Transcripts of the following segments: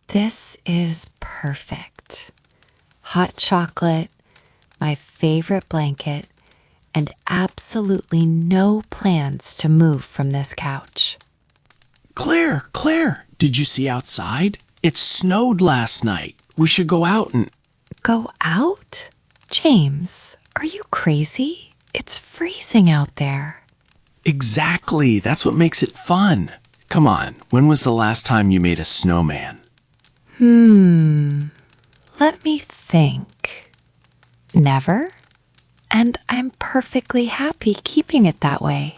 This is perfect. Hot chocolate, my favorite blanket, and absolutely no plans to move from this couch. Claire, did you see outside? It snowed last night. We should go out and... Go out? James, are you crazy? It's freezing out there. Exactly, that's what makes it fun. Come on, when was the last time you made a snowman? Let me think. Never? And I'm perfectly happy keeping it that way.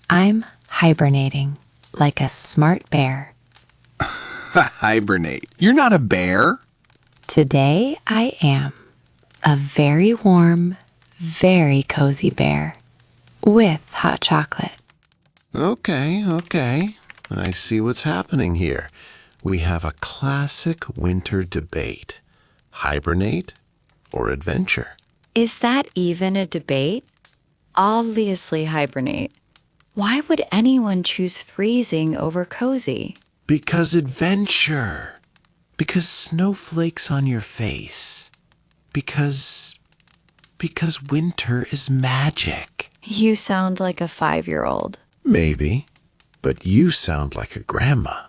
I'm hibernating like a smart bear. Hibernate. You're not a bear. Today I am a very warm, very cozy bear with hot chocolate. Okay. I see what's happening here. We have a classic winter debate. Hibernate or adventure? Is that even a debate? Obviously hibernate. Why would anyone choose freezing over cozy? Because adventure. Because snowflakes on your face. Because winter is magic. You sound like a 5-year-old. Maybe, but you sound like a grandma.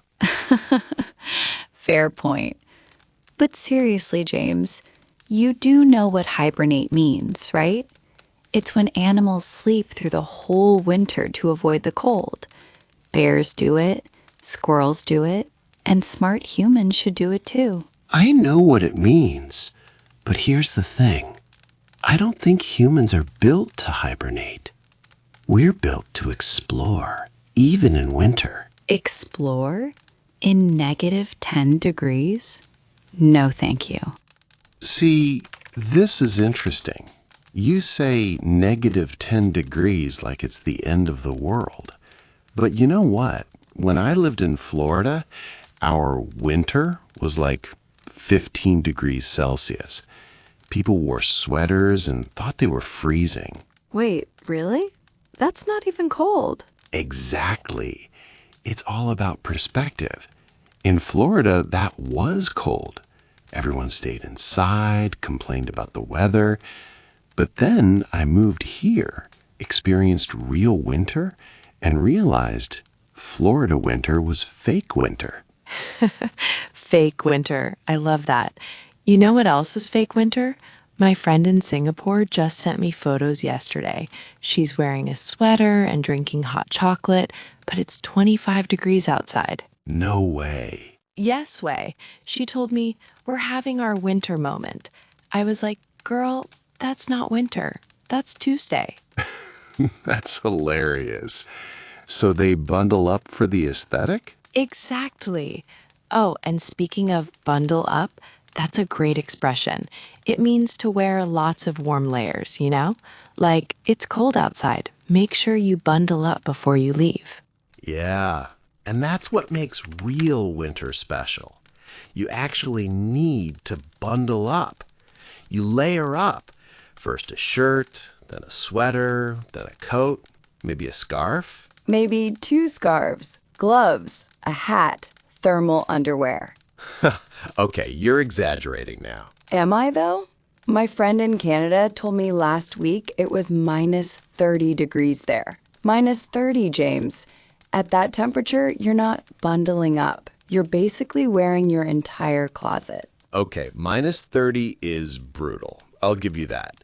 Fair point. But seriously, James, you do know what hibernate means, right? It's when animals sleep through the whole winter to avoid the cold. Bears do it, squirrels do it, and smart humans should do it too. I know what it means, but here's the thing. I don't think humans are built to hibernate. We're built to explore, even in winter. Explore? In -10 degrees? No, thank you. See, this is interesting. You say -10 degrees like it's the end of the world. But you know what? When I lived in Florida, our winter was like 15 degrees Celsius. People wore sweaters and thought they were freezing. Wait, really? That's not even cold. Exactly. It's all about perspective. In Florida, that was cold. Everyone stayed inside, complained about the weather. But then I moved here, experienced real winter, and realized Florida winter was fake winter. Fake winter. I love that. You know what else is fake winter? My friend in Singapore just sent me photos yesterday. She's wearing a sweater and drinking hot chocolate, but it's 25 degrees outside. No way. Yes way. She told me, we're having our winter moment. I was like, girl, that's not winter. That's Tuesday. That's hilarious. So they bundle up for the aesthetic? Exactly. Oh, and speaking of bundle up, that's a great expression. It means to wear lots of warm layers, you know? Like, it's cold outside. Make sure you bundle up before you leave. Yeah, and that's what makes real winter special. You actually need to bundle up. You layer up. First a shirt, then a sweater, then a coat, maybe a scarf. Maybe 2 scarves, gloves, a hat, thermal underwear. Okay, you're exaggerating now. Am I, though? My friend in Canada told me last week it was -30 degrees there. -30, James. At that temperature, you're not bundling up. You're basically wearing your entire closet. Okay, -30 is brutal. I'll give you that.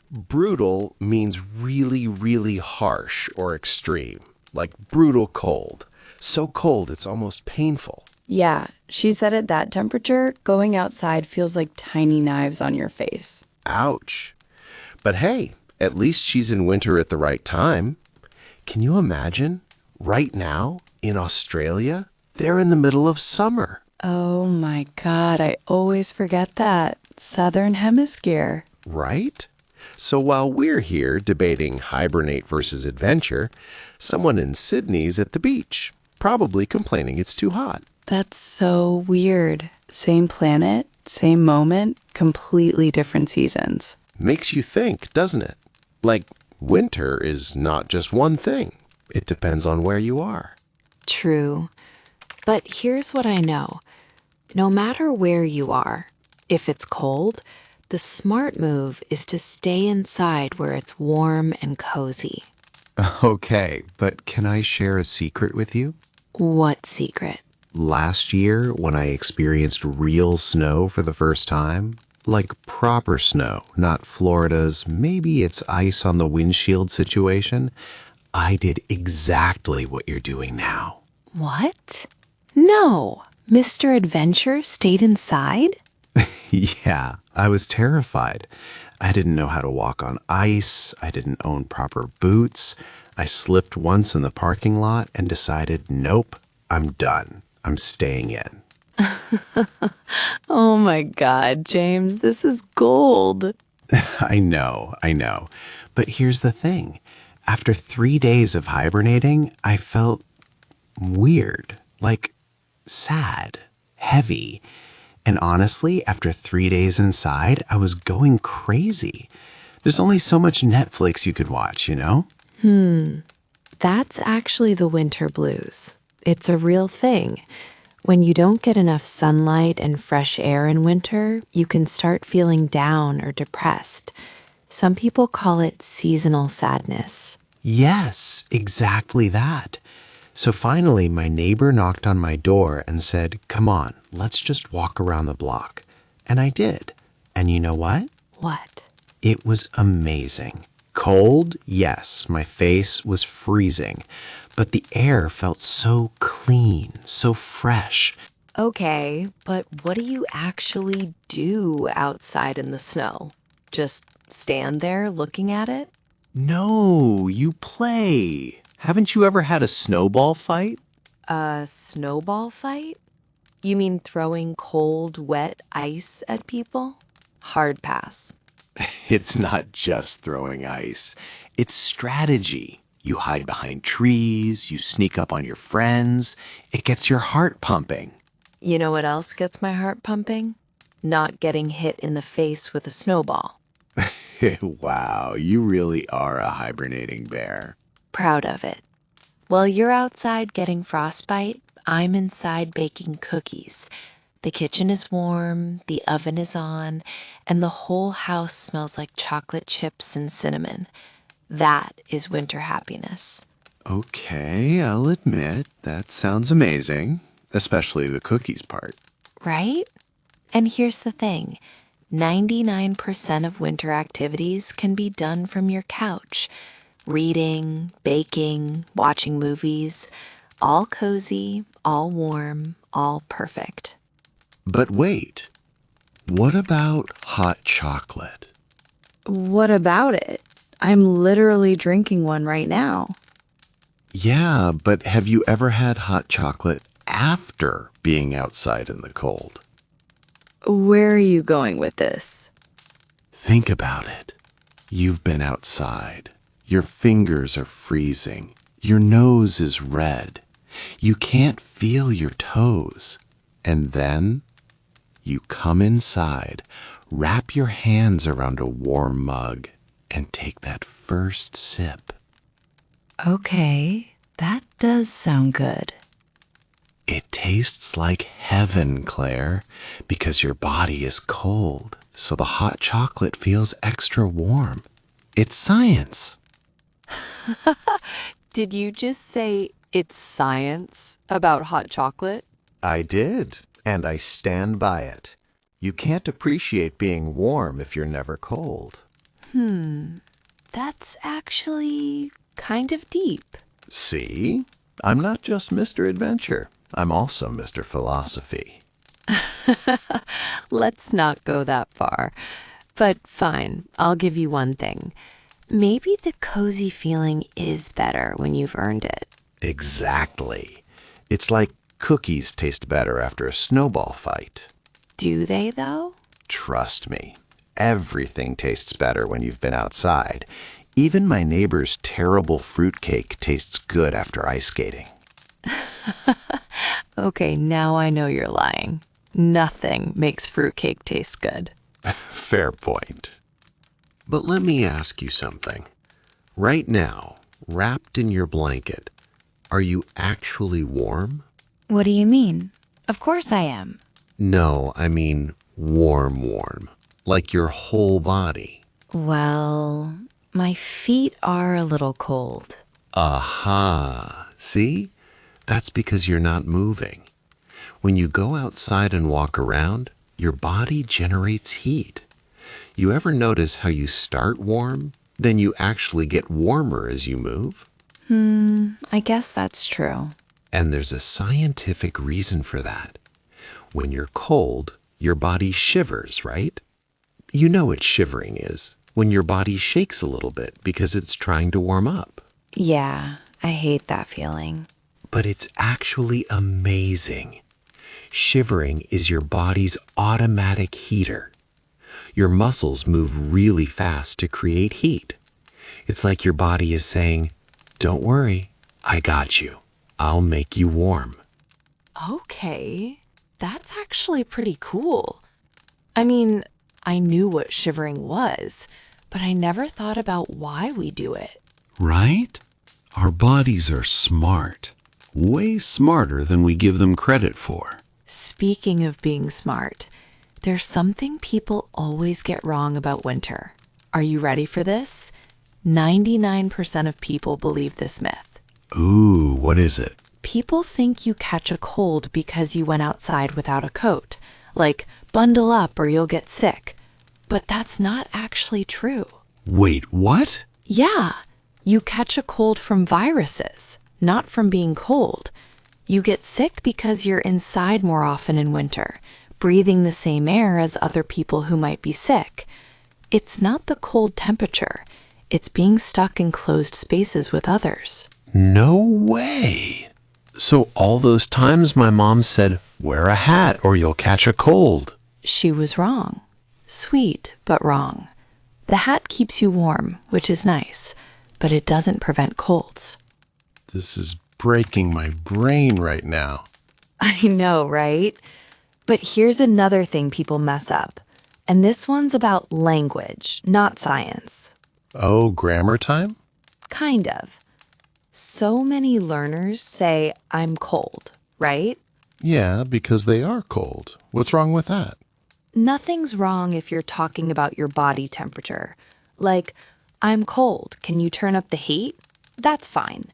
Brutal means really, really harsh or extreme, like brutal cold. So cold it's almost painful. Yeah, she said at that temperature, going outside feels like tiny knives on your face. Ouch. But hey, at least she's in winter at the right time. Can you imagine? Right now, in Australia, they're in the middle of summer. Oh my God, I always forget that. Southern Hemisphere. Right? So while we're here debating hibernate versus adventure, someone in Sydney's at the beach, probably complaining it's too hot. That's so weird. Same planet, same moment, completely different seasons. Makes you think, doesn't it? Like, winter is not just one thing. It depends on where you are. True. But here's what I know. No matter where you are, if it's cold, the smart move is to stay inside where it's warm and cozy. Okay, but can I share a secret with you? What secret? Last year, when I experienced real snow for the first time, like proper snow, not Florida's, maybe it's ice on the windshield situation, I did exactly what you're doing now. What? No. Mr. Adventure stayed inside? Yeah, I was terrified. I didn't know how to walk on ice. I didn't own proper boots. I slipped once in the parking lot and decided, nope, I'm done. I'm staying in. Oh my God, James, this is gold. I know. But here's the thing. After 3 days of hibernating, I felt weird, like sad, heavy. And honestly, after 3 days inside, I was going crazy. There's only so much Netflix you could watch, you know? That's actually the winter blues. It's a real thing. When you don't get enough sunlight and fresh air in winter, you can start feeling down or depressed. Some people call it seasonal sadness. Yes, exactly that. So finally, my neighbor knocked on my door and said, come on, let's just walk around the block. And I did. And you know what? What? It was amazing. Cold, yes, my face was freezing, but the air felt so clean, so fresh. Okay, but what do you actually do outside in the snow? Just stand there looking at it? No, you play. Haven't you ever had a snowball fight? A snowball fight? You mean throwing cold, wet ice at people? Hard pass. It's not just throwing ice. It's strategy. You hide behind trees, you sneak up on your friends. It gets your heart pumping. You know what else gets my heart pumping? Not getting hit in the face with a snowball. Wow, you really are a hibernating bear. Proud of it. While you're outside getting frostbite, I'm inside baking cookies. The kitchen is warm, the oven is on, and the whole house smells like chocolate chips and cinnamon. That is winter happiness. Okay, I'll admit, that sounds amazing, especially the cookies part. Right? And here's the thing. 99% of winter activities can be done from your couch. Reading, baking, watching movies. All cozy, all warm, all perfect. But wait, what about hot chocolate? What about it? I'm literally drinking one right now. Yeah, but have you ever had hot chocolate after being outside in the cold? Where are you going with this? Think about it. You've been outside. Your fingers are freezing. Your nose is red. You can't feel your toes. And then you come inside, wrap your hands around a warm mug, and take that first sip. Okay, that does sound good. It tastes like heaven, Claire, because your body is cold, so the hot chocolate feels extra warm. It's science. Did you just say it's science about hot chocolate? I did, and I stand by it. You can't appreciate being warm if you're never cold. That's actually kind of deep. See? I'm not just Mr. Adventure. I'm also Mr. Philosophy. Let's not go that far. But fine, I'll give you one thing. Maybe the cozy feeling is better when you've earned it. Exactly. It's like cookies taste better after a snowball fight. Do they, though? Trust me, everything tastes better when you've been outside. Even my neighbor's terrible fruitcake tastes good after ice skating. Okay, now I know you're lying. Nothing makes fruitcake taste good. Fair point. But let me ask you something. Right now, wrapped in your blanket, are you actually warm? What do you mean? Of course I am. No, I mean warm. Like your whole body. Well, my feet are a little cold. Aha. See? That's because you're not moving. When you go outside and walk around, your body generates heat. You ever notice how you start warm, then you actually get warmer as you move? I guess that's true. And there's a scientific reason for that. When you're cold, your body shivers, right? You know what shivering is, when your body shakes a little bit because it's trying to warm up. Yeah, I hate that feeling. But it's actually amazing. Shivering is your body's automatic heater. Your muscles move really fast to create heat. It's like your body is saying, "Don't worry, I got you. I'll make you warm." Okay, that's actually pretty cool. I mean, I knew what shivering was, but I never thought about why we do it. Right? Our bodies are smart. Way smarter than we give them credit for. Speaking of being smart, there's something people always get wrong about winter. Are you ready for this? 99% of people believe this myth. Ooh, what is it? People think you catch a cold because you went outside without a coat, like bundle up or you'll get sick. But that's not actually true. Wait, what? Yeah, you catch a cold from viruses, not from being cold. You get sick because you're inside more often in winter, breathing the same air as other people who might be sick. It's not the cold temperature. It's being stuck in closed spaces with others. No way! So all those times my mom said, "Wear a hat or you'll catch a cold." She was wrong. Sweet, but wrong. The hat keeps you warm, which is nice, but it doesn't prevent colds. This is breaking my brain right now. I know, right? But here's another thing people mess up. And this one's about language, not science. Oh, grammar time? Kind of. So many learners say, "I'm cold," right? Yeah, because they are cold. What's wrong with that? Nothing's wrong if you're talking about your body temperature. Like, "I'm cold, can you turn up the heat?" That's fine.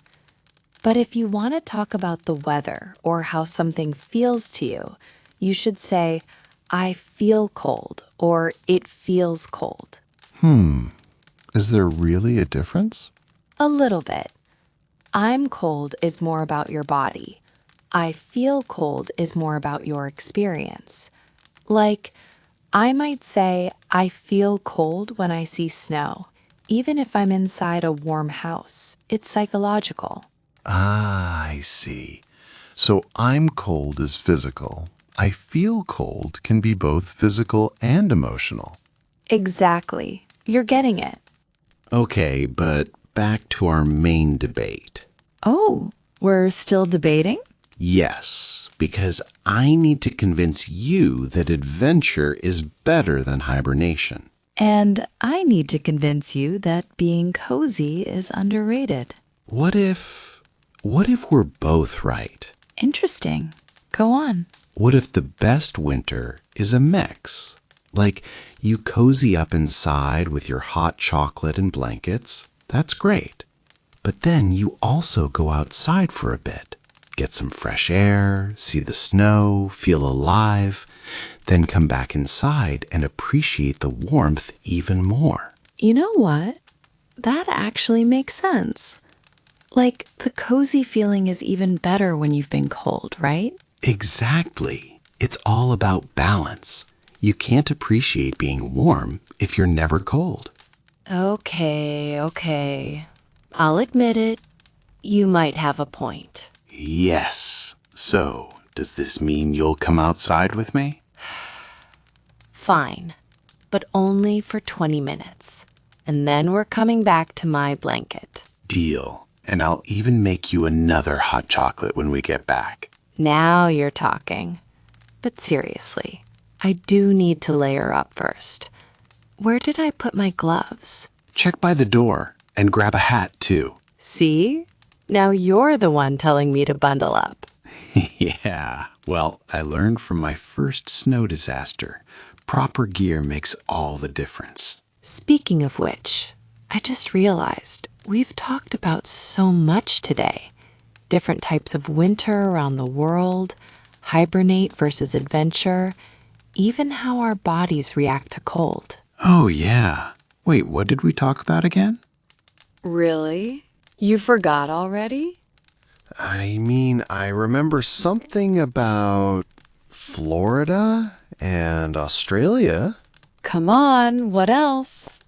But if you want to talk about the weather or how something feels to you, you should say, "I feel cold," or "it feels cold." Is there really a difference? A little bit. "I'm cold" is more about your body. "I feel cold" is more about your experience. Like, I might say, "I feel cold when I see snow," even if I'm inside a warm house. It's psychological. Ah, I see. So I'm cold is physical. I feel cold can be both physical and emotional. Exactly. You're getting it. Okay, but back to our main debate. Oh, we're still debating? Yes, because I need to convince you that adventure is better than hibernation. And I need to convince you that being cozy is underrated. What if we're both right? Interesting. Go on. What if the best winter is a mix? Like you cozy up inside with your hot chocolate and blankets. That's great. But then you also go outside for a bit. Get some fresh air, see the snow, feel alive, then come back inside and appreciate the warmth even more. You know what? That actually makes sense. Like, the cozy feeling is even better when you've been cold, right? Exactly. It's all about balance. You can't appreciate being warm if you're never cold. Okay. I'll admit it. You might have a point. Yes. So, does this mean you'll come outside with me? Fine, but only for 20 minutes. And then we're coming back to my blanket. Deal. And I'll even make you another hot chocolate when we get back. Now you're talking. But seriously, I do need to layer up first. Where did I put my gloves? Check by the door and grab a hat too. See? Now you're the one telling me to bundle up. Yeah, well, I learned from my first snow disaster. Proper gear makes all the difference. Speaking of which, I just realized we've talked about so much today. Different types of winter around the world, hibernate versus adventure, even how our bodies react to cold. Oh, yeah. Wait, what did we talk about again? Really? You forgot already? I mean, I remember something about Florida and Australia. Come on, what else?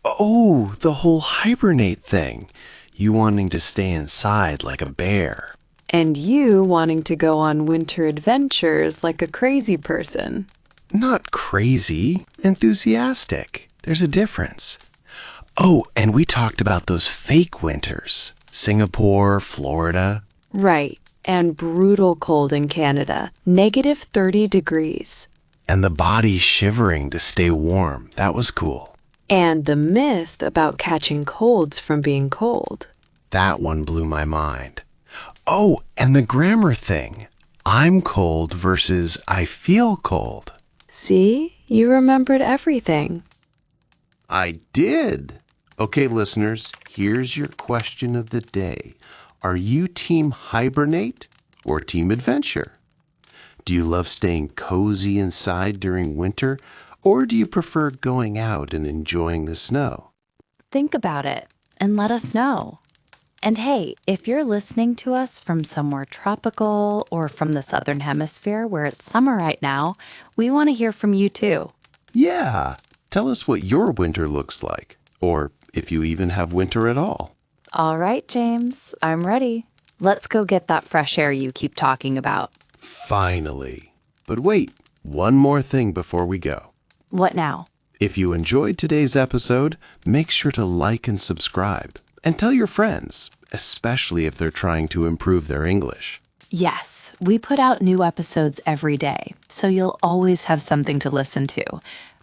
Oh, the whole hibernate thing. You wanting to stay inside like a bear. And you wanting to go on winter adventures like a crazy person. Not crazy, enthusiastic. There's a difference. Oh, and we talked about those fake winters. Singapore, Florida. Right, and brutal cold in Canada, -30 degrees. And the body shivering to stay warm. That was cool. And the myth about catching colds from being cold. That one blew my mind. Oh, and the grammar thing. I'm cold versus I feel cold. See, you remembered everything. I did. Okay, listeners, here's your question of the day. Are you team hibernate or team adventure? Do you love staying cozy inside during winter, or do you prefer going out and enjoying the snow? Think about it and let us know. And hey, if you're listening to us from somewhere tropical or from the Southern Hemisphere where it's summer right now, we want to hear from you too. Yeah, tell us what your winter looks like, or if you even have winter at all. All right, James, I'm ready. Let's go get that fresh air you keep talking about. Finally. But wait, one more thing before we go. What now? If you enjoyed today's episode, make sure to like and subscribe. And tell your friends, especially if they're trying to improve their English. Yes, we put out new episodes every day, so you'll always have something to listen to,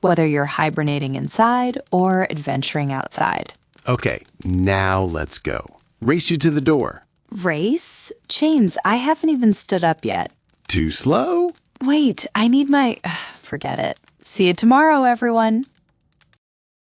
whether you're hibernating inside or adventuring outside. Okay, now let's go. Race you to the door. Race? James, I haven't even stood up yet. Too slow? Wait, I need my... Forget it. See you tomorrow, everyone.